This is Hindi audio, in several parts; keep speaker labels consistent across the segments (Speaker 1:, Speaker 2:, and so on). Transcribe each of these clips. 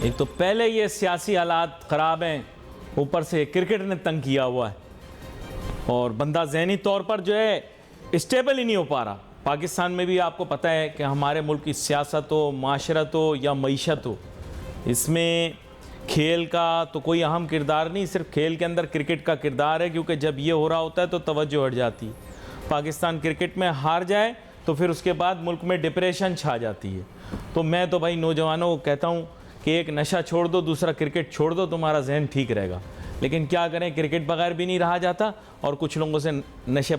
Speaker 1: एक तो पहले ये सियासी हालात ख़राब हैं, ऊपर से क्रिकेट ने तंग किया हुआ है और बंदा ज़हनी तौर पर जो है स्टेबल ही नहीं हो पा रहा। पाकिस्तान में भी आपको पता है कि हमारे मुल्क की सियासत हो, माशरत हो या मईशत हो, इसमें खेल का तो कोई अहम किरदार नहीं, सिर्फ खेल के अंदर क्रिकेट का किरदार है, क्योंकि जब ये हो रहा होता है तो तवज्जो हट जाती है। पाकिस्तान क्रिकेट में हार जाए तो फिर उसके बाद मुल्क में डिप्रेशन छा जाती है। तो मैं तो भाई नौजवानों को कहता हूँ कि एक नशा छोड़ दो, दूसरा क्रिकेट छोड़ दो, तुम्हारा जहन ठीक रहेगा। लेकिन क्या करें, क्रिकेट बगैर भी नहीं रहा जाता और कुछ लोगों से नशे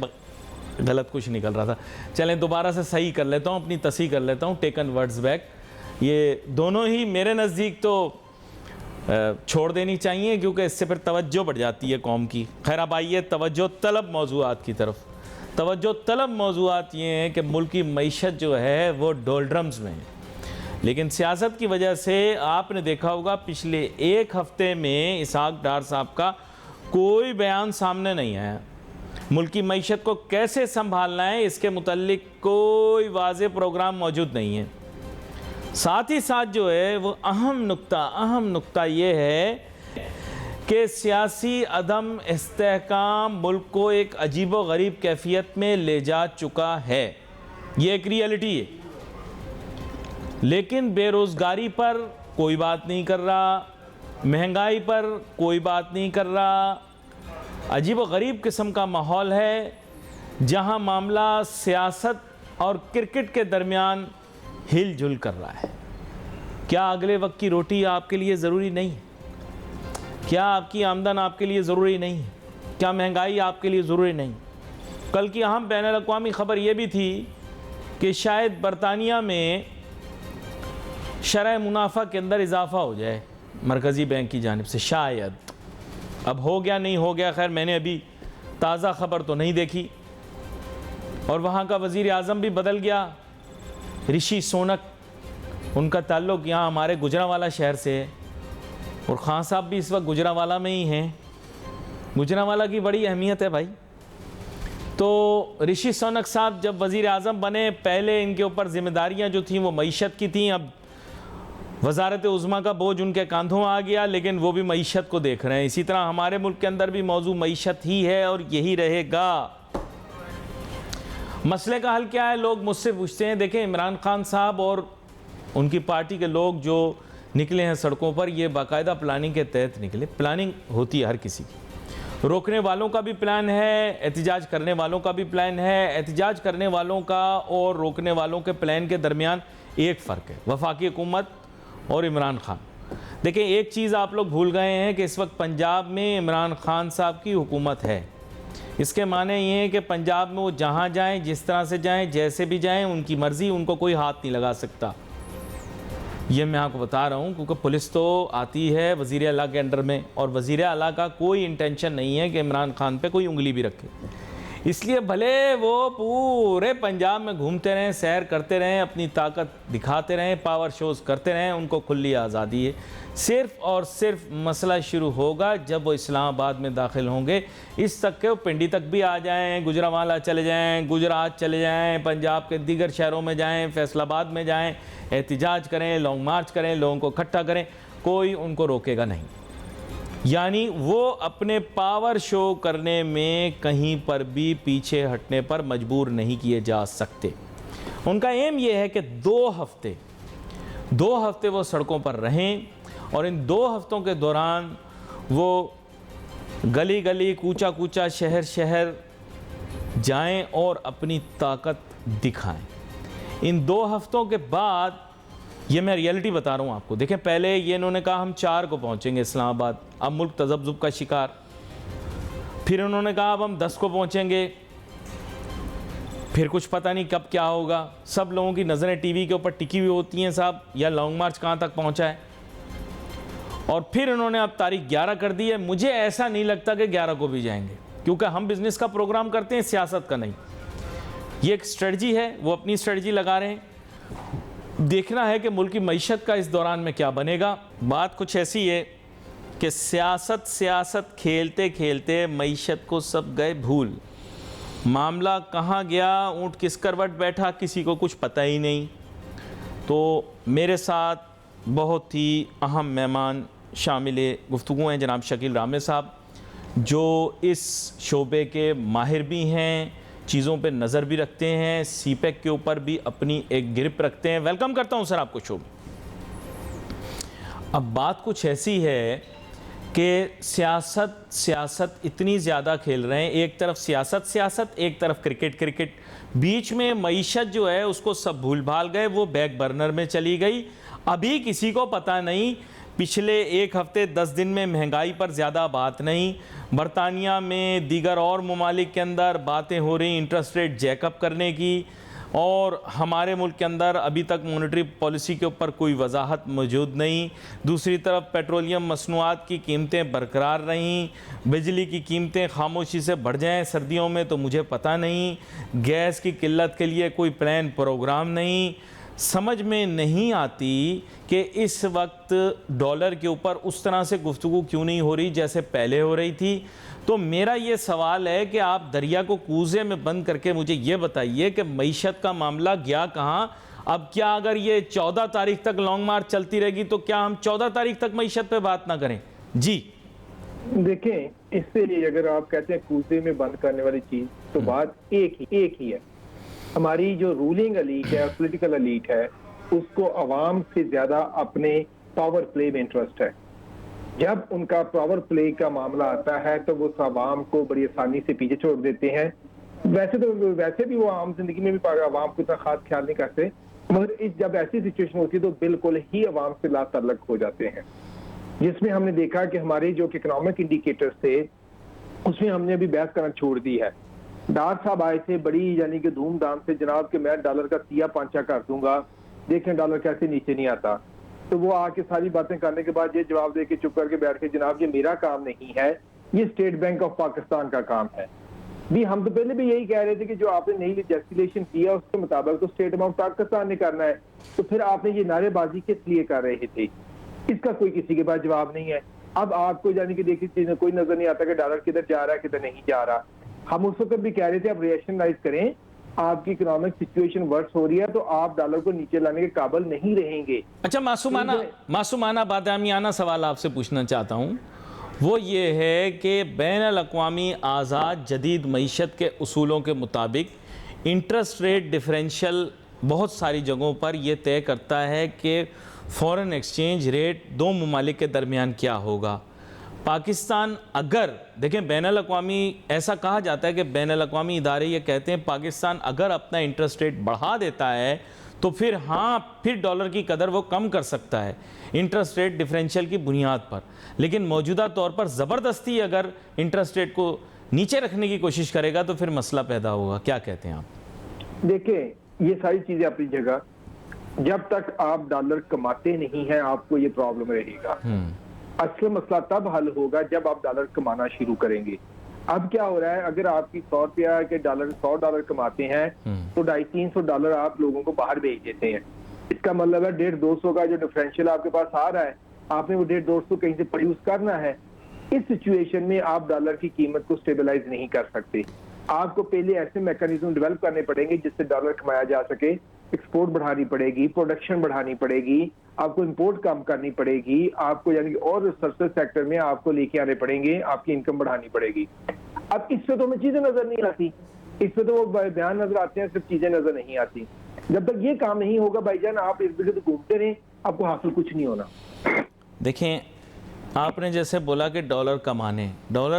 Speaker 1: गलत कुछ निकल रहा था। चलें दोबारा से सही कर लेता हूँ, अपनी तस्हीह कर लेता हूँ, टेकन वर्ड्स बैक। ये दोनों ही मेरे नज़दीक तो छोड़ देनी चाहिए, क्योंकि इससे फिर तवज्जो बढ़ जाती है कौम की। खैर अब आइए तवज्जो तलब मौज़ूआत की तरफ। तवज्जो तलब मौज़ूआत ये हैं कि मुल्क की मईशत जो है वो डोलड्रम्स में है, लेकिन सियासत की वजह से आपने देखा होगा पिछले एक हफ़्ते में इसहाक डार साहब का कोई बयान सामने नहीं आया। मुल्क की मईशत को कैसे संभालना है इसके मुतल्लिक कोई वाज़ेह प्रोग्राम मौजूद नहीं है। साथ ही साथ जो है वो अहम नुक्ता ये है कि सियासी अदम इस्तेहकाम मुल्क को एक अजीब व गरीब कैफियत में ले जा चुका है। ये एक रियलिटी है। लेकिन बेरोज़गारी पर कोई बात नहीं कर रहा, महंगाई पर कोई बात नहीं कर रहा। अजीब व गरीब किस्म का माहौल है, जहां मामला सियासत और क्रिकेट के दरमियान हिल जुल कर रहा है। क्या अगले वक्त की रोटी आपके लिए ज़रूरी नहीं है? क्या आपकी आमदन आपके लिए ज़रूरी नहीं है? क्या महंगाई आपके लिए ज़रूरी नहीं? कल की अहम बैनुल अक़वामी ख़बर यह भी थी कि शायद बरतानिया में शरह मुनाफा के अंदर इजाफ़ा हो जाए मरकज़ी बैंक की जानिब से। शायद अब हो गया नहीं हो गया, खैर मैंने अभी ताज़ा ख़बर तो नहीं देखी। और वहाँ का वज़ीर आज़म भी बदल गया, ऋषि सोनक, उनका ताल्लुक़ यहाँ हमारे गुजरांवाला शहर से है और ख़ान साहब भी इस वक्त गुजरांवाला में ही हैं। गुजरांवाला की बड़ी अहमियत है भाई। तो ऋषि सोनक साहब जब वज़ीर आज़म बने, पहले इनके ऊपर ज़िम्मेदारियाँ जो थीं वो मईशत की थीं। अब वज़ारत उज़्मा का बोझ उनके कांधों आ गया, लेकिन वो भी मईशत को देख रहे हैं। इसी तरह हमारे मुल्क के अंदर भी मौजू मईशत ही है और यही रहेगा। मसले का हल क्या है, लोग मुझसे पूछते हैं। देखें, इमरान खान साहब और उनकी पार्टी के लोग जो निकले हैं सड़कों पर, ये बाकायदा प्लानिंग के तहत निकले। प्लानिंग होती है हर किसी की। रोकने वालों का भी प्लान है, एहतिजाज करने वालों का भी प्लान है। एहतिजाज करने वालों का और रोकने वालों के प्लान के दरमियान एक फ़र्क है, वफाकी हुकूमत और इमरान खान। देखिए, एक चीज़ आप लोग भूल गए हैं कि इस वक्त पंजाब में इमरान खान साहब की हुकूमत है। इसके माने ये हैं कि पंजाब में वो जहाँ जाएं, जिस तरह से जाएं, जैसे भी जाएं, उनकी मर्ज़ी, उनको कोई हाथ नहीं लगा सकता। ये मैं आपको बता रहा हूँ, क्योंकि पुलिस तो आती है वज़ीर आला के अंडर में और वज़ीर आला का कोई इंटेंशन नहीं है कि इमरान खान पे कोई उंगली भी रखे। इसलिए भले वो पूरे पंजाब में घूमते रहें, सैर करते रहें, अपनी ताकत दिखाते रहें, पावर शोज़ करते रहें, उनको खुली आज़ादी है। सिर्फ़ और सिर्फ मसला शुरू होगा जब वो इस्लामाबाद में दाखिल होंगे। इस तक के वो पिंडी तक भी आ जाएं, गुजरांवाला चले जाएं, गुजरात चले जाएं, पंजाब के दीगर शहरों में जाएं, फैसलाबाद में जाएं, एहतिजाज करें, लॉन्ग मार्च करें, लोगों को इकट्ठा करें, कोई उनको रोकेगा नहीं। यानी वो अपने पावर शो करने में कहीं पर भी पीछे हटने पर मजबूर नहीं किए जा सकते। उनका एम ये है कि 2 हफ्ते वो सड़कों पर रहें और इन 2 हफ्तों के दौरान वो गली गली, कूचा कूचा, शहर शहर जाएं और अपनी ताकत दिखाएं। इन 2 हफ्तों के बाद, ये मैं रियलिटी बता रहा हूँ आपको। देखें, पहले ये इन्होंने कहा हम 4 को पहुँचेंगे इस्लामाबाद, अब मुल्क तज़ब्ज़ुब का शिकार। फिर उन्होंने कहा अब हम 10 को पहुँचेंगे, फिर कुछ पता नहीं कब क्या होगा। सब लोगों की नज़रें टीवी के ऊपर टिकी हुई होती हैं साहब, या लॉन्ग मार्च कहाँ तक पहुँचा है। और फिर उन्होंने अब तारीख 11 कर दी है। मुझे ऐसा नहीं लगता कि 11 को भी जाएंगे, क्योंकि हम बिज़नेस का प्रोग्राम करते हैं, सियासत का नहीं। ये एक स्ट्रेटजी है, वो अपनी स्ट्रेटजी लगा रहे हैं। देखना है कि मुल्क की मईशत का इस दौरान में क्या बनेगा। बात कुछ ऐसी है कि सियासत खेलते खेलते मईशत को सब गए भूल। मामला कहाँ गया, ऊँट किस करवट बैठा, किसी को कुछ पता ही नहीं। तो मेरे साथ बहुत ही अहम मेहमान शामिल गुफ्तगू हैं जनाब शकील रामे साहब, जो इस शोबे के माहिर भी हैं, चीज़ों पे नज़र भी रखते हैं, सीपेक के ऊपर भी अपनी एक गिरप रखते हैं। वेलकम करता हूं सर आपको शो में। अब बात कुछ ऐसी है कि सियासत इतनी ज़्यादा खेल रहे हैं, एक तरफ सियासत, एक तरफ क्रिकेट, बीच में मईशत जो है उसको सब भूल भाल गए, वो बैक बर्नर में चली गई। अभी किसी को पता नहीं, पिछले एक हफ्ते 10 दिन में महंगाई पर ज़्यादा बात नहीं, बरतानिया में दीगर और ममालिक के अंदर बातें हो रही इंटरेस्ट रेट जैकअप करने की, और हमारे मुल्क के अंदर अभी तक मॉनेटरी पॉलिसी के ऊपर कोई वजाहत मौजूद नहीं। दूसरी तरफ पेट्रोलियम मसनूआत की कीमतें बरकरार रहीं, बिजली की कीमतें खामोशी से बढ़ जाएं सर्दियों में तो मुझे पता नहीं, गैस की किल्लत के लिए कोई प्लान प्रोग्राम नहीं। समझ में नहीं आती कि इस वक्त डॉलर के ऊपर उस तरह से गुफ्तगू क्यों नहीं हो रही जैसे पहले हो रही थी। तो मेरा ये सवाल है कि आप दरिया को कूजे में बंद करके मुझे ये बताइए कि मईशत का मामला गया कहाँ। अब क्या अगर ये 14 तारीख तक लॉन्ग मार्च चलती रहेगी तो क्या हम 14 तारीख तक मईशत पे बात ना करें? जी
Speaker 2: देखें, इससे अगर आप कहते हैं कूजे में बंद करने वाली चीज, तो बात एक ही है। हमारी जो रूलिंग एलीट है, पॉलिटिकल एलीट है, उसको अवाम से ज्यादा अपने पावर प्ले में इंटरेस्ट है। जब उनका पावर प्ले का मामला आता है तो वो अवाम को बड़ी आसानी से पीछे छोड़ देते हैं। वैसे भी वो आम जिंदगी में भी अवाम को इतना खास ख्याल नहीं करते, मगर जब ऐसी सिचुएशन होती है तो बिल्कुल ही अवाम से ला तल्लक हो जाते हैं, जिसमें हमने देखा कि हमारे जो इकोनॉमिक इंडिकेटर्स थे उसमें हमने अभी बहस करना छोड़ दी है। डार साहब आए थे बड़ी यानी कि धूमधाम से, जनाब कि मैं डॉलर का तिया पांचा कर दूंगा, देखें डॉलर कैसे नीचे नहीं आता। तो वो आके सारी बातें करने के बाद ये जवाब दे के चुप करके बैठ के, जनाब ये मेरा काम नहीं है, ये स्टेट बैंक ऑफ पाकिस्तान का काम है। भी हम तो पहले भी यही कह रहे थे कि जो आपने नई लेजिस्लेशन किया उसके मुताबिक तो स्टेट बैंक ऑफ पाकिस्तान ने करना है, तो फिर आपने ये नारेबाजी किस लिए कर रहे थे? इसका कोई किसी के पास जवाब नहीं है। अब आपको यानी कि देखिए कोई नजर नहीं आता कि डॉलर किधर जा रहा है किधर नहीं जा रहा। हम उस वक्त भी कह रहे थे आप रिएक्शनलाइज करें, आपकी इकोनॉमिक सिचुएशन वर्स हो रही है तो आप डॉलर को नीचे लाने के काबिल नहीं रहेंगे।
Speaker 1: अच्छा, मासूमाना बादामियाना सवाल आपसे पूछना चाहता हूँ, वो ये है कि बैनुल-अक़वामी आज़ाद जदीद मईशत के उसूलों के मुताबिक इंटरेस्ट रेट डिफरेंशियल बहुत सारी जगहों पर यह तय करता है कि फ़ॉरेन एक्सचेंज रेट दो ममालिक के दरमियान क्या होगा। पाकिस्तान अगर देखें, बैनुल-अक़वामी ऐसा कहा जाता है कि बैनुल-अक़वामी इदारे ये कहते हैं पाकिस्तान अगर अपना इंटरेस्ट रेट बढ़ा देता है तो फिर फिर डॉलर की कदर वो कम कर सकता है इंटरेस्ट रेट डिफरेंशियल की बुनियाद पर, लेकिन मौजूदा तौर पर ज़बरदस्ती अगर इंटरेस्ट रेट को नीचे रखने की कोशिश करेगा तो फिर मसला पैदा होगा। क्या कहते हैं आप?
Speaker 2: देखिए, ये सारी चीज़ें अपनी जगह, जब तक आप डॉलर कमाते नहीं हैं आपको ये प्रॉब्लम रहेगा। असल मसला तब हल होगा जब आप डॉलर कमाना शुरू करेंगे। अब क्या हो रहा है, अगर आपकी 100 रुपया के डॉलर 100 डॉलर कमाते हैं तो 250-300 डॉलर आप लोगों को बाहर भेज देते हैं। इसका मतलब है 150-200 का जो डिफरेंशियल आपके पास आ रहा है, आपने वो 150-200 कहीं से प्रोड्यूस करना है। इस सिचुएशन में आप डॉलर की कीमत को स्टेबलाइज नहीं कर सकते। आपको पहले ऐसे मैकेनिज्म डेवलप करने पड़ेंगे जिससे डॉलर कमाया जा सके। एक्सपोर्ट बढ़ानी पड़ेगी, प्रोडक्शन बढ़ानी पड़ेगी, आपको इंपोर्ट कम करनी पड़ेगी, आपको यानी और सर्विस सेक्टर में आपको लेके आने पड़ेंगे, आपकी इनकम बढ़ानी पड़ेगी। अब इससे तो हमें चीजें नजर नहीं आती, इससे तो वो बयान नजर आते हैं, सिर्फ चीजें नजर नहीं आती। जब तक ये काम नहीं होगा भाईजान, आप इस जगह तो घूमते रहें, आपको हासिल कुछ नहीं होना।
Speaker 1: देखें, आपने जैसे बोला कि डॉलर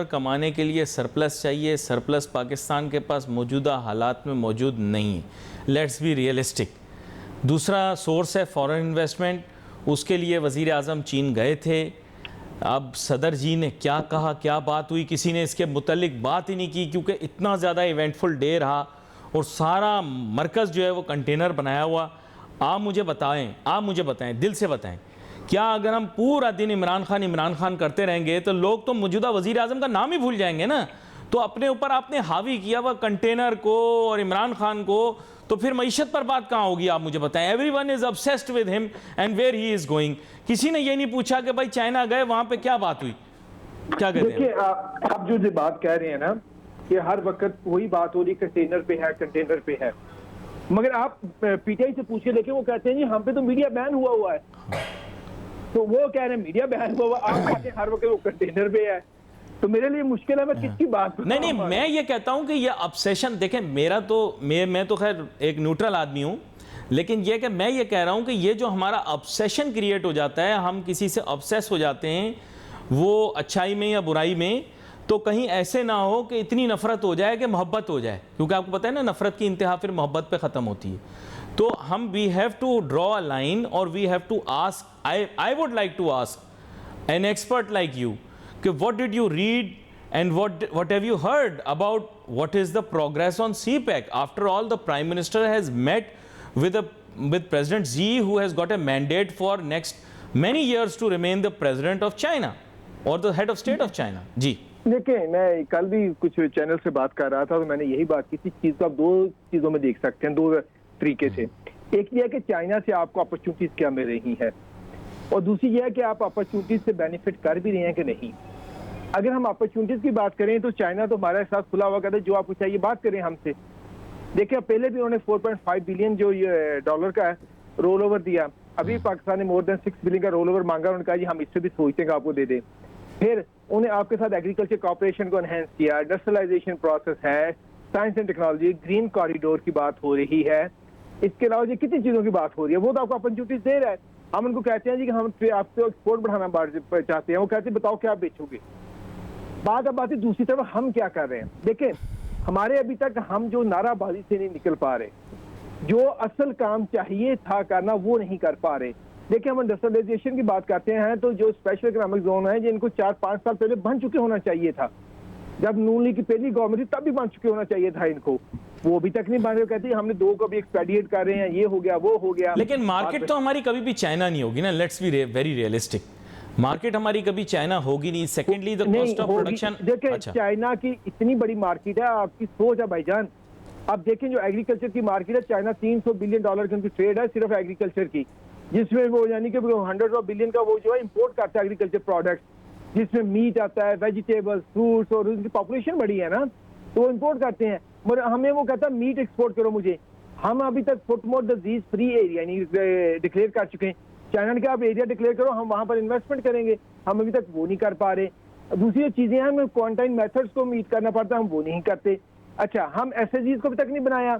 Speaker 1: कमाने के लिए सरप्लस चाहिए, सरप्लस पाकिस्तान के पास मौजूदा हालात में मौजूद नहीं है। Let's be realistic. दूसरा सोर्स है फॉरेन इन्वेस्टमेंट, उसके लिए वज़ीर आज़म चीन गए थे। अब सदर जी ने क्या कहा, क्या बात हुई, किसी ने इसके मुतल्लिक बात ही नहीं की, क्योंकि इतना ज़्यादा इवेंटफुल डे रहा और सारा मरकज़ जो है वो कंटेनर बनाया हुआ। आप मुझे बताएं, दिल से बताएं, क्या अगर हम पूरा दिन इमरान खान करते रहेंगे तो लोग तो मौजूदा वज़ीर आज़म का नाम ही भूल जाएंगे ना? तो अपने ऊपर आपने हावी किया हुआ कंटेनर को और इमरान खान को, तो फिर मईशत पर बात कहाँ होगी? आप मुझे बताएं। Everyone is obsessed with him and where he is going. किसी ने ये नहीं पूछा कि भाई चाइना गए, वहां पे क्या बात हुई? क्या कहते हैं?
Speaker 2: देखिए, आप जो बात कह रहे हैं ना, कि हर वक्त वही बात हो रही, कंटेनर पे है, मगर आप पीटीआई से पूछिए, लेकिन वो कहते हैं जी हम पे तो मीडिया बैन हुआ है। तो वो कह रहे हैं मीडिया बहन हुआ, आप कहते हैं हर वक्त वो कंटेनर पे है। तो मेरे लिए मुश्किल है, मैं किसकी बात करूं?
Speaker 1: नहीं, मैं ये कहता हूं कि ये ऑब्सेशन देखें, मैं तो खैर एक न्यूट्रल आदमी हूं, लेकिन ये कि मैं ये कह रहा हूं कि ये जो हमारा ऑब्सेशन क्रिएट हो जाता है, हम किसी से ऑब्सेस हो जाते हैं, वो अच्छाई में या बुराई में, तो कहीं ऐसे ना हो कि इतनी नफरत हो जाए कि मोहब्बत हो जाए, क्योंकि आपको पता है ना नफरत की इंतहा फिर मोहब्बत पे ख़त्म होती है। तो हम we have to draw a line और we have to ask, I would like to ask an expert like you कि what did you read and what have you heard about what is the progress on CPEC? After all, the Prime Minister has met with President Xi, who has got a mandate for next many years to remain the president of China or the head of state of China. जी
Speaker 2: देखिए, मैं कल भी कुछ चैनल से बात कर रहा था, तो मैंने यही बात की थी। चीज को आप दो चीजों में देख सकते हैं, दो तरीके से। एक ये है कि चाइना से आपको अपॉर्चुनिटीज क्या मिल रही है, और दूसरी ये है कि आप अपॉर्चुनिटीज से बेनिफिट कर भी रहे हैं कि नहीं। अगर हम अपॉर्चुनिटीज की बात करें तो चाइना तो हमारे साथ खुला हुआ कहता है, जो आपको चाहिए बात करें हमसे। देखिए, पहले भी उन्होंने 4.5 बिलियन जो ये डॉलर का रोल ओवर दिया, अभी पाकिस्तान ने मोर देन 6 बिलियन का रोल ओवर मांगा, उन्होंने कहा जी हम इससे भी सोचते हैं कि आपको दे दें। फिर उन्हें आपके साथ एग्रीकल्चर कॉपरेशन को एनहेंस किया, इंडस्ट्रियलाइजेशन प्रोसेस है, science and technology, green corridor की बात हो रही है। इसके अलावा जी कितनी चीजों की बात हो रही है, वो तो आपको अपॉर्चुनिटीज दे रहा है। हम उनको कहते हैं जी कि हम आपको एक्सपोर्ट बढ़ाना चाहते हैं, वो कहते हैं बताओ क्या बेचोगे। बात अब आती दूसरी तरफ, हम क्या कर रहे हैं। देखें, हमारे अभी तक हम जो नाराबाजी से नहीं निकल पा रहे, जो असल काम चाहिए था करना वो नहीं कर पा रहे। देखिए, हम इंडस्ट्रियलाइजेशन की बात करते हैं तो जो स्पेशल इकोनॉमिक जोन है जिनको 4-5 साल पहले बन चुके होना चाहिए था, जब नून लीग की पहली गवर्नमेंट थी तब भी बन चुके होना चाहिए था इनको, वो अभी तक नहीं बन रहे। कहते हैं हमने 2 को भी एक्सपेडिएट कर रहे हैं, ये हो गया वो हो गया।
Speaker 1: लेकिन मार्केट तो हमारी कभी भी चाइना नहीं होगी ना, let's be very realistic. Market हमारी कभी चाइना होगी नहीं। Secondly the cost of production.
Speaker 2: देखिए, चाइना की इतनी बड़ी मार्केट है, आपकी सोच है भाईजान। अब देखें जो एग्रीकल्चर की मार्केट है, चाइना 300 बिलियन डॉलर की उनकी ट्रेड है सिर्फ एग्रीकल्चर की, जिसमें वो यानी कि 100 बिलियन का वो जो है इंपोर्ट करता है एग्रीकल्चर प्रोडक्ट्स, जिसमें मीट आता है, वेजिटेबल्स, फ्रूट्स, और उनकी पॉपुलेशन बड़ी है ना, तो वो इंपोर्ट करते हैं। मगर हमें वो कहता है मीट एक्सपोर्ट करो मुझे। हम अभी तक फुटमोर डिजीज फ्री एरिया यानी डिक्लेयर कर चुके हैं। चाइना ने कहा आप एरिया डिक्लेयर करो, हम वहां पर इन्वेस्टमेंट करेंगे। हम अभी तक वो नहीं कर पा रहे। दूसरी चीजें हैं, हमें क्वारंटाइन मेथड्स को मीट करना पड़ता है, हम वो नहीं करते। अच्छा, हम एसएचजीज को अभी तक नहीं बनाया।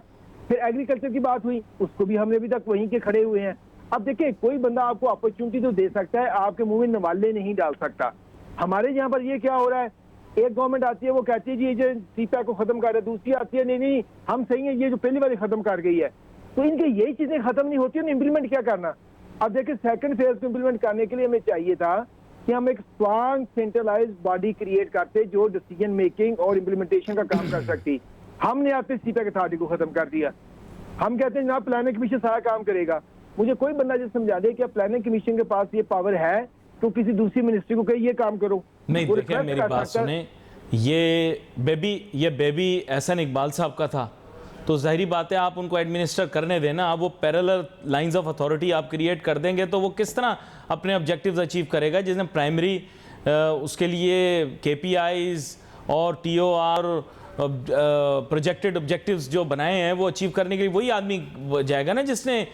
Speaker 2: फिर एग्रीकल्चर की बात हुई, उसको भी हमने अभी तक वहीं के खड़े हुए हैं। अब देखिए, कोई बंदा आपको अपॉर्चुनिटी तो दे सकता है, आपके मुंह में नवाले नहीं डाल सकता। हमारे यहाँ पर ये क्या हो रहा है, एक गवर्नमेंट आती है वो कहती है जी ये जो सीपैक को खत्म कर रहा है, दूसरी आती है नहीं हम सही है, ये जो पहली बार खत्म कर गई है। तो इनके यही चीजें खत्म नहीं होती है, इम्प्लीमेंट क्या करना। अब देखिए, सेकंड फेज को इम्प्लीमेंट करने के लिए हमें चाहिए था कि हम एक स्ट्रॉन्ग सेंट्रलाइज्ड बॉडी क्रिएट करते जो डिसीजन मेकिंग और इम्प्लीमेंटेशन का काम कर सकती। हमने आपके सीपैक अथॉरिटी को खत्म कर दिया। हम कहते हैं जनाब प्लानिंग कमीशन सारा काम करेगा। मुझे कोई बंदा जो समझा दे कि प्लानिंग कमीशन के पास ये पावर है तो किसी दूसरी मिनिस्ट्री को कहे ये काम करो।
Speaker 1: नहीं, देखिए मेरी बात सुने, ये बेबी एहसन इकबाल साहब का था, तो जाहिर बात है आप उनको एडमिनिस्टर करने देना। अब वो पैरेलल लाइंस ऑफ अथॉरिटी आप क्रिएट कर देंगे तो वो किस तरह अपने ऑब्जेक्टिव्स अचीव करेगा, जिसने प्राइमरी उसके लिए केपीआईज और टीओआर प्रोजेक्टेड ऑब्जेक्टिव्स जो बनाए हैं वो अचीव करने के लिए वही आदमी जाएगा ना जिसने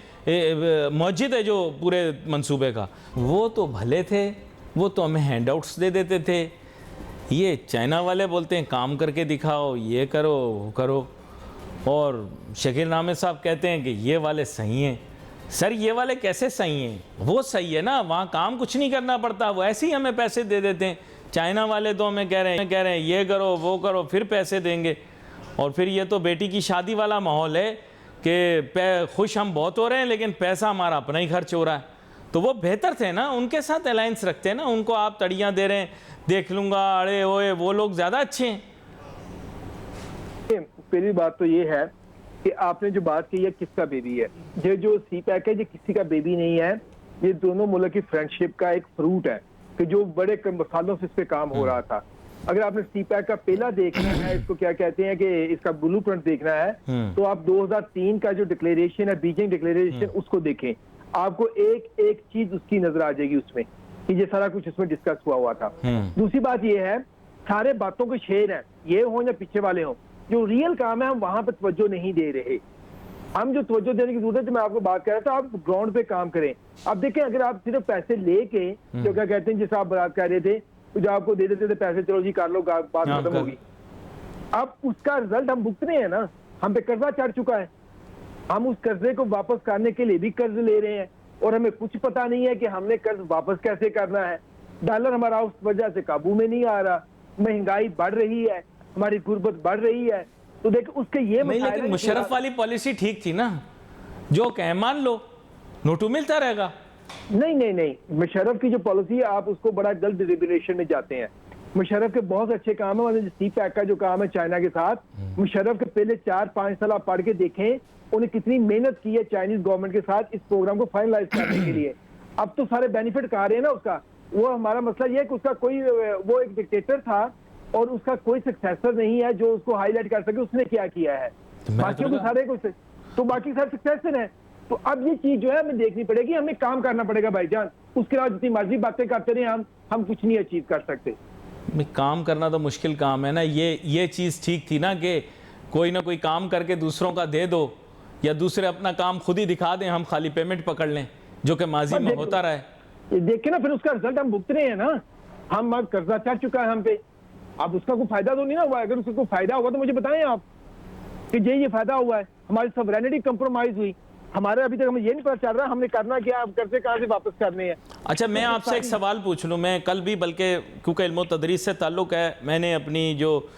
Speaker 1: मौजूद है जो पूरे मंसूबे का। वो तो भले थे, वो तो हमें हैंडआउट्स दे देते थे। ये चाइना वाले बोलते हैं काम करके दिखाओ, ये करो वो करो, और शकील नामे साहब कहते हैं कि ये वाले सही हैं। सर ये वाले कैसे सही हैं? वो सही है ना, वहाँ काम कुछ नहीं करना पड़ता, वो ऐसे ही हमें पैसे दे देते हैं। चाइना वाले तो हमें कह रहे हैं ये करो वो करो फिर पैसे देंगे। और फिर ये तो बेटी की शादी वाला माहौल है कि खुश हम बहुत हो रहे हैं लेकिन पैसा हमारा अपना ही खर्च हो रहा है। तो वो बेहतर थे ना, उनके साथ अलायंस रखते हैं ना। उनको आप तड़ियाँ दे रहे हैं, देख लूँगा, अड़े ओए, वो लोग ज़्यादा अच्छे हैं।
Speaker 2: पहली बात तो ये है कि आपने जो बात की है किसका बेबी है। ये जो सीपैक है ये किसी का बेबी नहीं है, ये दोनों मुल्क की फ्रेंडशिप का एक फ्रूट है कि जो बड़े सालों से इस पे काम हो रहा था। अगर आपने सीपैक का पहला देखना है, इसको क्या कहते हैं कि इसका ब्लूप्रिंट देखना है, तो आप 2003 का जो डिक्लेरेशन है, बीजिंग डिक्लेरेशन, उसको देखें। आपको एक एक चीज उसकी नजर आ जाएगी उसमें कि ये सारा कुछ उसमें डिस्कस हुआ था। दूसरी बात ये है, सारे बातों के शेर हैं, ये हो या पीछे वाले हो, जो रियल काम है हम वहां पर तवज्जो नहीं दे रहे। हम जो तवज्जो देने की जरूरत है, मैं आपको बात कर रहा था, आप ग्राउंड पे काम करें। अब देखें, अगर आप सिर्फ पैसे लेके, जो क्या कहते हैं, जैसे आप बात कर रहे थे, तो जो आपको दे देते थे पैसे, चलो जी कर लो, बात खत्म होगी। अब उसका रिजल्ट हम भुगत रहे हैं ना, हम पे कर्जा चढ़ चुका है, हम उस कर्जे को वापस करने के लिए भी कर्ज ले रहे हैं, और हमें कुछ पता नहीं है कि हमने कर्ज वापस कैसे करना है। डॉलर हमारा उस वजह से काबू में नहीं आ रहा, महंगाई बढ़ रही है, हमारी गुर्बत बढ़ रही है। तो देख उसके ये
Speaker 1: नहीं, लेकिन मुशर्रफ वाली पॉलिसी ठीक थी ना, जो कह मान लो, नोटू मिलता रहेगा।
Speaker 2: नहीं नहीं नहीं, मुशर्रफ की जो पॉलिसी है, आप उसको बड़ा गलत डिलिब्रेशन में जाते हैं। मुशर्रफ के बहुत अच्छे काम है, मतलब सी पैक का जो काम है चाइना के साथ, मुशर्रफ के पहले 4-5 साल आप पढ़ के देखें, उन्हें कितनी मेहनत की है चाइनीज गवर्नमेंट के साथ इस प्रोग्राम को फाइनलाइज करने के लिए। अब तो सारे बेनिफिट कहा रहे हैं ना उसका। वो हमारा मसला ये है कि उसका कोई, वो एक डिक्टेटर था और उसका कोई सक्सेसर नहीं है जो उसको हाईलाइट कर सके उसने क्या किया है। बाकियों को सारे कुछ, तो बाकी सारे सक्सेसर है। तो अब ये चीज जो है हमें देखनी पड़ेगी, हमें काम करना पड़ेगा भाईजान। उसके बाद जितनी मर्जी बातें करते रहे हम कुछ नहीं अचीव कर सकते।
Speaker 1: काम करना तो मुश्किल काम है ना। ये चीज़ ठीक थी ना कि कोई ना कोई काम करके दूसरों का दे दो, या दूसरे अपना काम खुद ही दिखा दें, हम खाली पेमेंट पकड़ लें, जो कि माजी में होता रहा है।
Speaker 2: देखे ना, फिर उसका रिजल्ट हम भुगत रहे हैं ना। हम अब कर्जा चढ़ चुका है हम पे, अब उसका कोई फायदा तो नहीं ना हुआ। अगर उसका कोई फायदा होगा तो मुझे बताएं आप कि ये फायदा हुआ है, हमारी सॉवरेनिटी कंप्रोमाइज हुई, हमारे अभी तक हमें ये नहीं पता चल रहा हमने करना क्या, अब कर्जे कहाँ से वापस करने हैं।
Speaker 1: अच्छा, मैं आपसे एक सवाल पूछ लूँ। मैं कल भी, बल्कि क्योंकि इल्म तदरीस से ताल्लुक़ है, मैंने अपनी जो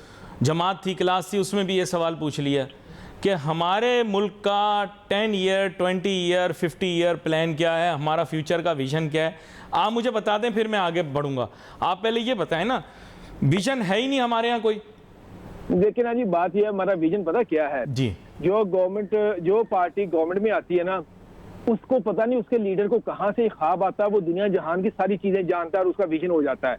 Speaker 1: जमात थी, क्लास थी, उसमें भी ये सवाल पूछ लिया कि हमारे मुल्क का 10 ईयर 20 ईयर 50 ईयर प्लान क्या है, हमारा फ्यूचर का विजन क्या है। आप मुझे बता दें, फिर मैं आगे बढ़ूँगा। आप पहले ये बताएं ना, विजन है ही नहीं हमारे यहाँ कोई।
Speaker 2: देखिए ना जी, बात यह है, हमारा विजन पता क्या है
Speaker 1: जी।
Speaker 2: जो गवर्नमेंट, जो पार्टी गवर्नमेंट में आती है ना, उसको पता नहीं उसके लीडर को कहां से ख्वाब आता है, वो दुनिया जहान की सारी चीजें जानता है और उसका विजन हो जाता है।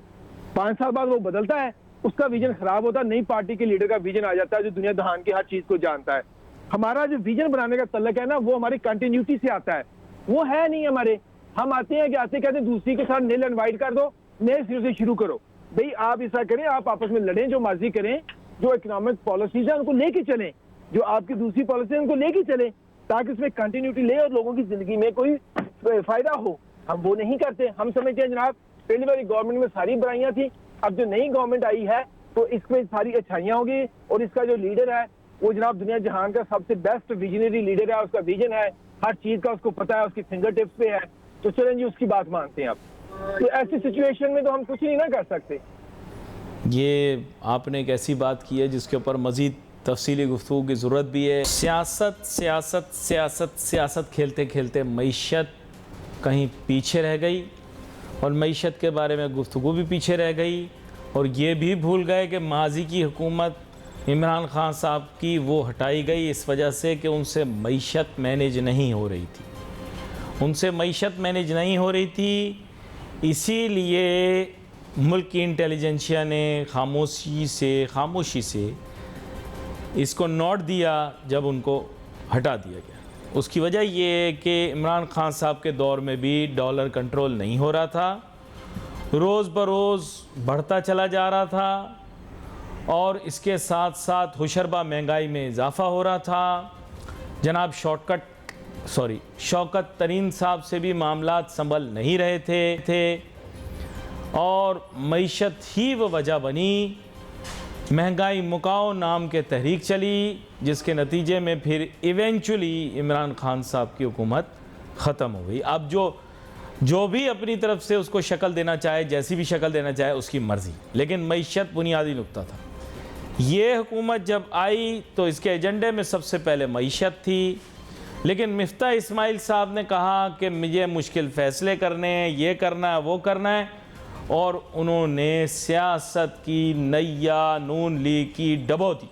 Speaker 2: 5 साल बाद वो बदलता है, उसका विजन खराब होता है, नई पार्टी के लीडर का विजन आ जाता है जो दुनिया जहान की हर चीज को जानता है। हमारा जो विजन बनाने का तल्लक है ना, वो हमारी कंटिन्यूटी से आता है, वो है नहीं हमारे। हम आते हैं कि आते कहते हैं दूसरी के साथ नील इनवाइट कर दो, नए सिरे से शुरू करो। भाई आप ऐसा करें, आप आपस में लड़ें, जो मर्जी करें, जो इकोनॉमिक पॉलिसीज है उनको लेके चलें, जो आपकी दूसरी पॉलिसी है उनको लेके चलें, ताकि उसमें कंटिन्यूटी ले और लोगों की जिंदगी में कोई फायदा हो। हम वो नहीं करते। हम समझते हैं जनाब पहली बार गवर्नमेंट में सारी बुराइयां थी, अब जो नई गवर्नमेंट आई है तो इसमें सारी अच्छाइयां होगी, और इसका जो लीडर है वो जनाब दुनिया जहान का सबसे बेस्ट विजनरी लीडर है, उसका विजन है, हर चीज का उसको पता है, उसकी फिंगर टिप्स पे है। तो चलें जी, उसकी बात मानते हैं आप। तो ऐसी सिचुएशन में तो हम कुछ नहीं ना कर सकते।
Speaker 1: ये आपने एक ऐसी बात की है जिसके ऊपर मज़ीद तफसीली गुफ्तगू की ज़रूरत भी है। सियासत सियासत सियासत सियासत खेलते खेलते मईशत कहीं पीछे रह गई, और मईशत के बारे में गुफ्तगू भी पीछे रह गई, और ये भी भूल गए कि माजी की हुकूमत इमरान खान साहब की वो हटाई गई इस वजह से कि उनसे मईशत मैनेज नहीं हो रही थी, उनसे मईशत मैनेज नहीं हो रही थी। इसीलिए मुल्क की इंटेलिजेंसिया ने खामोशी से इसको नोट दिया जब उनको हटा दिया गया। उसकी वजह ये है कि इमरान खान साहब के दौर में भी डॉलर कंट्रोल नहीं हो रहा था, रोज़ बरोज़ बढ़ता चला जा रहा था, और इसके साथ साथ हुशरबा महंगाई में इजाफ़ा हो रहा था। जनाब शौकत तरीन साहब से भी मामलात संभल नहीं रहे थे, और मईशत ही वो वजह बनी। महंगाई मुकाओ नाम के तहरीक चली, जिसके नतीजे में फिर इवेंचुअली इमरान खान साहब की हुकूमत ख़त्म हो गई। अब जो भी अपनी तरफ से उसको शक्ल देना चाहे, जैसी भी शक्ल देना चाहे, उसकी मर्ज़ी, लेकिन मईशत बुनियादी नुक्ता था। ये हुकूमत जब आई तो इसके एजेंडे में सबसे पहले मईशत थी, लेकिन मिफ्ता इस्माइल साहब ने कहा कि मुझे मुश्किल फ़ैसले करने हैं, ये करना है, वो करना है, और उन्होंने सियासत की नैया नून लीग की डबो दी,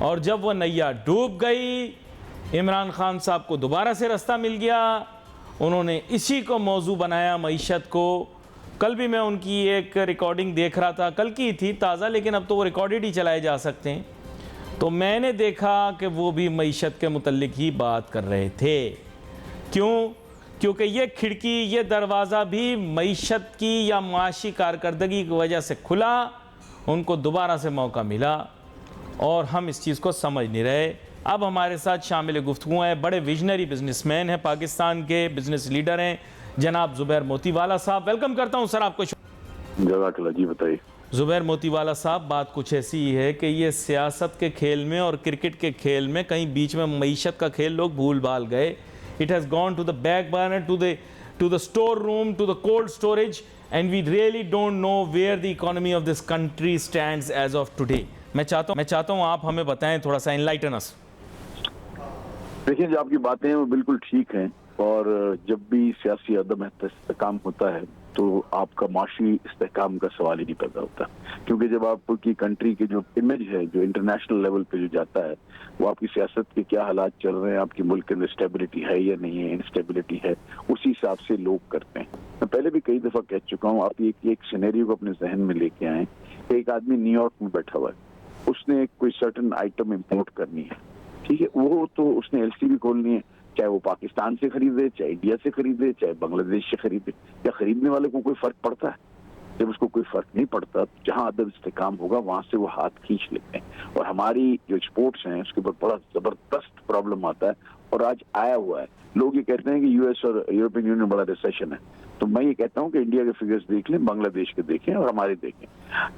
Speaker 1: और जब वो नैया डूब गई, इमरान खान साहब को दोबारा से रास्ता मिल गया। उन्होंने इसी को मौजू बनाया, मईशत को। कल भी मैं उनकी एक रिकॉर्डिंग देख रहा था, कल की थी ताज़ा, लेकिन अब तो वो रिकॉर्डेड ही चलाए जा सकते हैं। तो मैंने देखा कि वो भी मईशत के मुतल्लिक ही बात कर रहे थे। क्योंकि ये खिड़की, ये दरवाज़ा भी मईशत की या माशी कारकर्दगी की वजह से खुला, उनको दोबारा से मौका मिला, और हम इस चीज़ को समझ नहीं रहे अब हमारे साथ शामिल गुफ्तगू हैं बड़े विजनरी बिजनेसमैन हैं, पाकिस्तान के बिजनेस लीडर हैं जनाब जुबैर मोतीवाला साहब। वेलकम करता हूं सर आपको।
Speaker 3: जज़ाकल्लाह जी, बताइए।
Speaker 1: जुबैर मोतीवाला साहब, बात कुछ ऐसी है कि ये सियासत के खेल में और क्रिकेट के खेल में कहीं बीच में मईशत का खेल लोग भूल भाल गए। It has gone to the back burner, to the store room, to the cold storage, and we really don't know where the economy of this country stands as of today. मैं चाहता हूँ आप हमें बताएं, थोड़ा सा एनलाइटन अस।
Speaker 3: देखिए, जो आपकी बातें हैं वो बिल्कुल ठीक हैं, और जब भी सियासी अदम इस्तेहकाम होता है तो आपका माशी इस्तेहकाम का सवाल ही नहीं पैदा होता, क्योंकि जब आपकी कंट्री के जो इमेज है, जो इंटरनेशनल लेवल पे जो जाता है, वो आपकी सियासत के क्या हालात चल रहे हैं, आपकी मुल्क के अंदर स्टेबिलिटी है या नहीं है, इंस्टेबिलिटी है, उसी हिसाब से लोग करते हैं। मैं पहले भी कई दफा कह चुका हूँ, आप एक सिनेरियो को अपने जहन में लेके आए। एक आदमी न्यूयॉर्क में बैठा हुआ है, उसने कोई सर्टन आइटम इम्पोर्ट करनी है, ठीक है, वो तो उसने एलसीवी खोलनी है, चाहे वो पाकिस्तान से खरीदे, चाहे इंडिया से खरीदे, चाहे बांग्लादेश से खरीदे। या खरीदने वाले को कोई फर्क पड़ता है? जब उसको कोई फर्क नहीं पड़ता, जहां अदब इस्तेकाम होगा वहां से वो हाथ खींच लेते हैं। और हमारी जो स्पोर्ट्स हैं उसके ऊपर बड़ा जबरदस्त प्रॉब्लम आता है, और आज आया हुआ है। लोग ये कहते हैं कि यूएस और यूरोपियन यूनियन बड़ा रिसेशन है, तो मैं ये कहता हूँ कि इंडिया के फिगर्स देख लें, बांग्लादेश के देखें और हमारे देखें।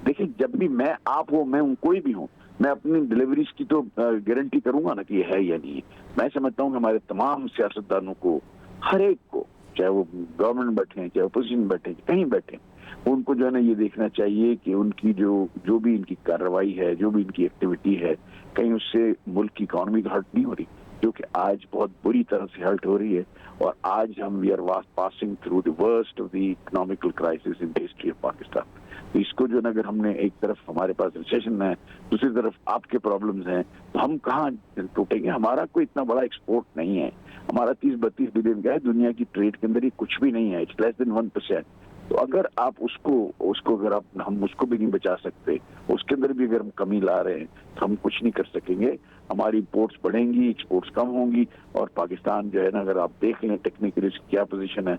Speaker 3: देखिए, जब भी मैं, आप हो, मैं हूँ, कोई भी हूँ, मैं अपनी डिलीवरीज की तो गारंटी करूंगा ना कि ये है या नहीं है। मैं समझता हूँ कि हमारे तमाम सियासतदानों को, हर एक को, चाहे वो गवर्नमेंट बैठे हैं, चाहे अपोजिशन बैठे हैं, कहीं बैठे, उनको जो है ना ये देखना चाहिए कि उनकी जो भी इनकी कार्रवाई है, जो भी इनकी एक्टिविटी है, कहीं उससे मुल्क की इकॉनमी तो हर्ट नहीं हो रही, जो कि आज बहुत बुरी तरह से हर्ट हो रही है। और आज हम we are passing through the worst of the economical crisis in the history of Pakistan. तो इसको जो है ना, अगर हमने एक तरफ हमारे पास रिसेशन है, दूसरी तरफ आपके प्रॉब्लम्स हैं, तो हम कहाँ टूटेंगे? हमारा कोई इतना बड़ा एक्सपोर्ट नहीं है, हमारा 30-32 बिलियन का है, दुनिया की ट्रेड के अंदर ये कुछ भी नहीं है, इट्स लेस देन 1%। तो अगर आप उसको अगर हम उसको भी नहीं बचा सकते, उसके अंदर भी अगर हम कमी ला रहे हैं, तो हम कुछ नहीं कर सकेंगे। हमारी इंपोर्ट्स बढ़ेंगी, एक्सपोर्ट्स कम होंगी, और पाकिस्तान जो है ना, अगर आप देख लें टेक्निकली क्या पोजीशन है,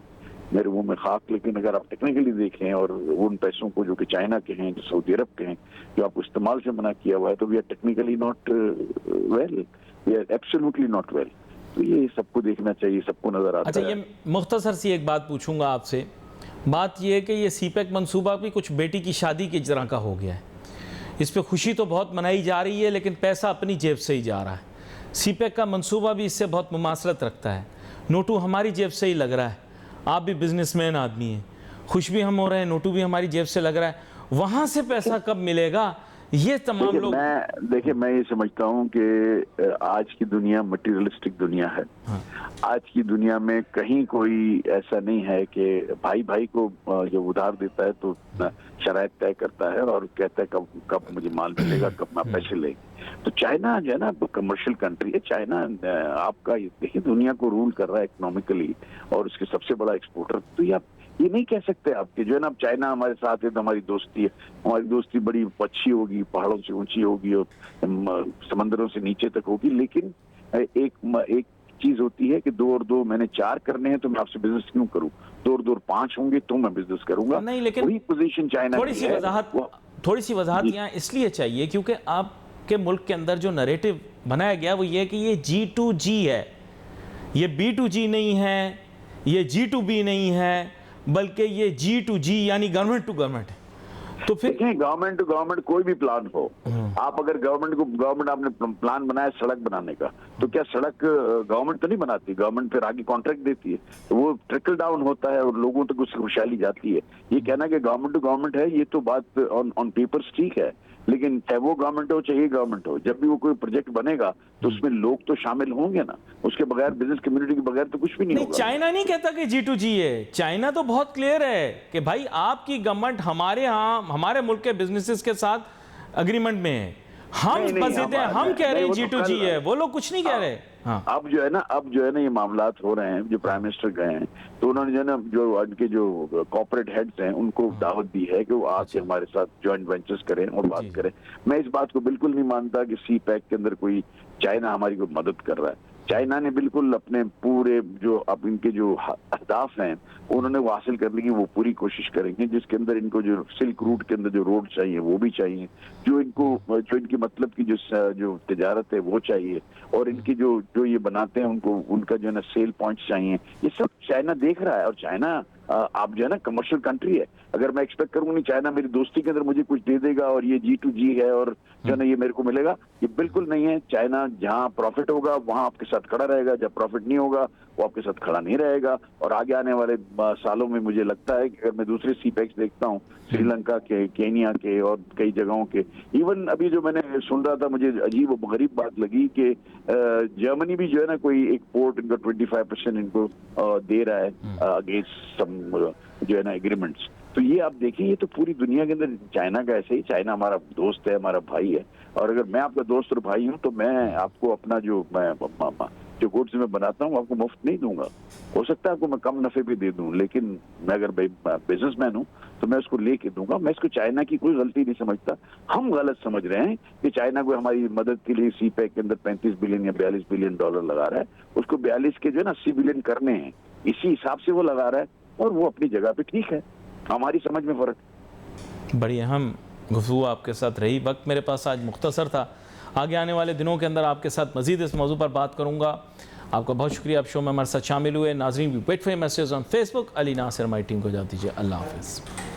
Speaker 3: मेरे मुंह में खाक, लेकिन अगर आप टेक्निकली देखें और उन पैसों को जो कि चाइना के हैं, जो सऊदी अरब के हैं, जो आपको इस्तेमाल से मना किया हुआ है, तो we are technically not well, we are absolutely not well. तो ये सबको देखना चाहिए, सबको नजर आता है।
Speaker 1: अच्छा, ये मुख्तसर सी एक बात पूछूंगा आपसे। बात यह है कि ये सीपैक मंसूबा भी कुछ बेटी की शादी की तरह का हो गया है। इस पे खुशी तो बहुत मनाई जा रही है, लेकिन पैसा अपनी जेब से ही जा रहा है। सीपैक का मंसूबा भी इससे बहुत मुमासलत रखता है। नोटू हमारी जेब से ही लग रहा है। आप भी बिजनेसमैन आदमी हैं, खुश भी हम हो रहे हैं, नोटू भी हमारी जेब से लग रहा है। वहाँ से पैसा कब मिलेगा? ये तमाम लोग,
Speaker 3: देखिए, मैं ये समझता हूँ कि आज की दुनिया मटेरियलिस्टिक दुनिया है। हाँ। आज की दुनिया में कहीं कोई ऐसा नहीं है कि भाई भाई को जब उधार देता है तो शराइत तय करता है और कहता है कब मुझे माल मिलेगा, कब मैं पैसे लेंगे। तो चाइना जो है ना, कमर्शियल कंट्री है चाइना, आपका देखिए दुनिया को रूल कर रहा है इकोनॉमिकली, और उसके सबसे बड़ा एक्सपोर्टर। तो ये नहीं कह सकते आपके जो है ना, अब चाइना हमारे साथ है तो हमारी दोस्ती है, हमारी दोस्ती बड़ी अच्छी होगी, पहाड़ों से ऊंची होगी और समंदरों से नीचे तक होगी। लेकिन एक चीज होती है कि 2 और 2 मैंने 4 करने हैं, तो मैं आपसे बिजनेस क्यों करूं? 2 और 2 5 होंगे तो मैं बिजनेस करूंगा।
Speaker 1: नहीं, लेकिन
Speaker 3: वही पोजीशन चाइना
Speaker 1: थोड़ी सी वजाहत यहाँ इसलिए चाहिए क्योंकि आपके मुल्क के अंदर जो नरेटिव बनाया गया वो ये है कि ये G2G है, ये B2G नहीं है, ये G2B नहीं है, बल्कि ये G2G यानी गवर्नमेंट टू गवर्नमेंट है। तो फिर
Speaker 3: गवर्नमेंट टू गवर्नमेंट कोई भी प्लान हो, आप अगर गवर्नमेंट आपने प्लान बनाया सड़क बनाने का, तो क्या सड़क गवर्नमेंट तो नहीं बनाती, गवर्नमेंट फिर आगे कॉन्ट्रैक्ट देती है, तो वो ट्रिकल डाउन होता है और लोगों तक उसकी खुशहाली जाती है। ये कहना कि गवर्नमेंट टू गवर्नमेंट है, ये तो बात ऑन पेपर्स ठीक है, लेकिन चाहे वो गवर्नमेंट हो चाहे गवर्नमेंट हो, जब भी वो कोई प्रोजेक्ट बनेगा तो उसमें लोग तो शामिल होंगे ना, उसके बगैर, बिजनेस कम्युनिटी के बगैर तो कुछ भी नहीं होगा।
Speaker 1: चाइना नहीं कहता कि G2G है, चाइना तो बहुत क्लियर है कि भाई आपकी गवर्नमेंट हमारे यहाँ, हमारे मुल्क के बिजनेसेस के साथ अग्रीमेंट में है, हम बसीते हैं, हम कह रहे हैं G2G है, वो लोग कुछ नहीं कह रहे। हाँ।
Speaker 3: अब जो है ना ये मामलात हो रहे हैं, जो प्राइम मिनिस्टर गए हैं तो उन्होंने जो है ना, जो उनके जो कॉर्पोरेट हेड्स हैं उनको दावत दी है कि वो आके हमारे साथ जॉइंट वेंचर्स करें और बात करें। मैं इस बात को बिल्कुल नहीं मानता कि CPEC के अंदर कोई चाइना हमारी कोई मदद कर रहा है। चाइना ने बिल्कुल अपने पूरे जो अब इनके जो अहदाफ हैं उन्होंने वो हासिल करने की वो पूरी कोशिश करेंगे, जिसके अंदर इनको जो सिल्क रूट के अंदर जो रोड चाहिए वो भी चाहिए, जो इनकी मतलब की जो तिजारत है वो चाहिए, और इनकी जो ये बनाते हैं उनको उनका जो है ना सेल पॉइंट्स चाहिए, ये सब चाइना देख रहा है। और चाइना आप जो है ना कमर्शियल कंट्री है। अगर मैं एक्सपेक्ट करूंगा नहीं चाइना मेरी दोस्ती के अंदर मुझे कुछ दे देगा और ये G2G है और जो है ना ये मेरे को मिलेगा, ये बिल्कुल नहीं है। चाइना जहां प्रॉफिट होगा वहां आपके साथ खड़ा रहेगा, जब प्रॉफिट नहीं होगा वो आपके साथ खड़ा नहीं रहेगा। और आगे आने वाले सालों में मुझे लगता है कि अगर मैं दूसरे सीपेक्स देखता हूँ, श्रीलंका के, केनिया के और कई जगहों के, इवन अभी जो मैंने सुन रहा था मुझे अजीब और गरीब बात लगी कि जर्मनी भी जो है ना कोई एक पोर्ट इनको 25% इनको दे रहा है अगेंस्ट सम जो है ना एग्रीमेंट्स। तो ये आप देखिए, ये तो पूरी दुनिया के अंदर चाइना का ऐसे ही, चाइना हमारा दोस्त है, हमारा भाई है, और अगर मैं आपका दोस्त और भाई हूँ तो मैं आपको अपना जो गुड्स मैं बनाता हूँ आपको मुफ्त नहीं दूंगा। हो सकता है आपको मैं कम नफे पे दे दूं, लेकिन मैं अगर बिजनेसमैन हूँ तो मैं उसको लेके दूंगा। मैं इसको चाइना की कोई गलती नहीं समझता। हम गलत समझ रहे हैं कि चाइना को हमारी मदद के लिए सीपैक के अंदर 35 बिलियन या 42 बिलियन डॉलर लगा रहा है, उसको 42 के जो है ना 80 बिलियन करने हैं, इसी हिसाब से वो लगा रहा है और वो अपनी जगह पे ठीक है। हमारी समझ में फर्क।
Speaker 1: बड़ी अहम गुफ्तगू आपके साथ रही। वक्त मेरे पास आज मुख्तसर था, आगे आने वाले दिनों के अंदर आपके साथ मज़ीद इस मौजू पर बात करूँगा। आपका बहुत शुक्रिया, आप शो में हमारे साथ शामिल हुए। नाजरीन, we wait for message on Facebook. Ali Nasir हमारी टीम को इजाज़त दीजिए। अल्लाह हाफ़िज़।